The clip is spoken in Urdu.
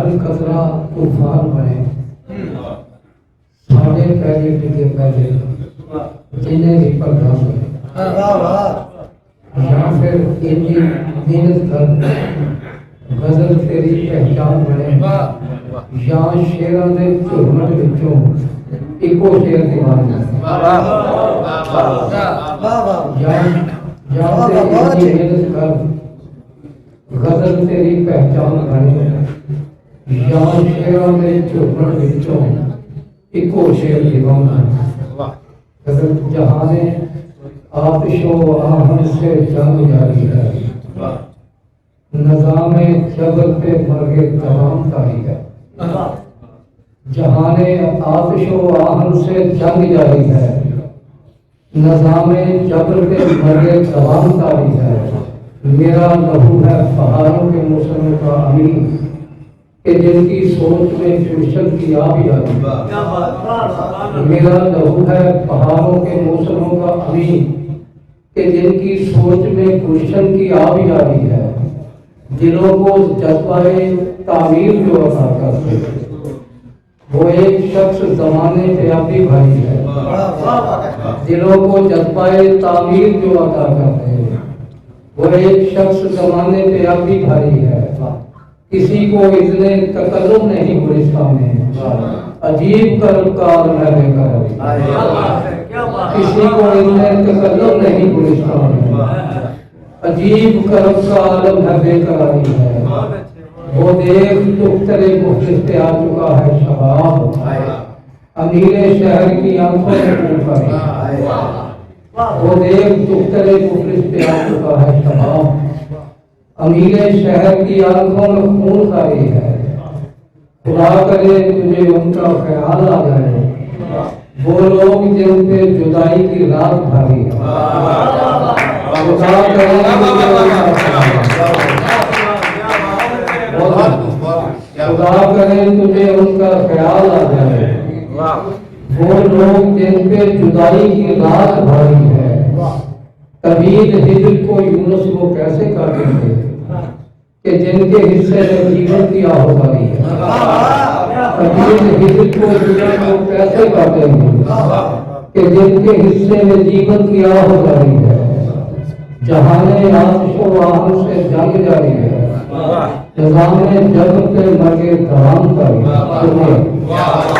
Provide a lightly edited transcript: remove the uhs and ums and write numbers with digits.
ہر قطرہ طوفان بنے، ساڑھے پہلے ڈگے پہلے جنہیں بھی پردہ بنے، یا پھر اتنی محنت کر غزل تیری پہچان بنے، یا شیران دے جھرمٹ وچوں ایکو شیر دیوان بنے، یا پھر اتنی محنت کر غزل تیری پہچان بنے، یا شیران دے جھرمٹ وچوں ایکو شیر دیوان بنے۔ غزل جہاں آتش و آہن سے جنگ جاری ہے، نظام جبر پہ مرگ تمام تاری ہے۔ جہان آتش و آہن سے جنگ جاری ہے، نظام جبر پہ مرگ تمام تاری ہے۔ میرا لہو ہے پہاڑوں کے موسموں کا امین، کہ جن کی سوچ میں فرصت کی آب جاری ہے۔ میرا لہو ہے پہاڑوں کے موسموں کا امین، کہ جن کی سوچ میں گلشن کی آب جاری ہے۔ دلوں کو جذبہ تعمیر جو عطا کرتے وہ ایک شخص زمانے پہ اب بھی بھائی ہے۔ دلوں کو جذبہ تعمیر جو عطا کرتے وہ ایک شخص زمانے پہ اب بھی بھائی ہے۔ کسی کو اذن تکلم نہیں گلستان میں، عجیب کار ہے بے قراری۔ کسی کو اذن تکلم نہیں گلستان میں، عجیب کرم کا عالم ہے بے قراری ہے۔ وہ دیکھ دختر مفلس پہ آ چکا ہے شباب، امیر شہر کی آنکھوں میں خون خاری۔ وہ دیکھ دختر مفلس پہ آ چکا ہے شباب، امیر شہر کی آنکھوں میں خون خاری ہے۔ خدا کرے تجھے ان کا خیال آ جائے، وہ لوگ جن پہ جدائی کی رات بھاری ہے۔ خدا کرے خدا کرے تجھے ان کا خیال آ جائے، وہ لوگ جن پہ جدائی کی رات بھاری ہے۔ طویل ہجر کو یونس وہ کیسے کاٹیں گے کہ جن کے حصے میں جیون کی آہواری ہے۔ طویل ہجر کو یونس وہ کیسے کاٹیں گے کہ جن کے حصے میں جیون کی آہواری ہے۔ جہان آتش و آہن سے جنگ جاری ہے، نظام جبر پہ مرگ تمام تاری ہے۔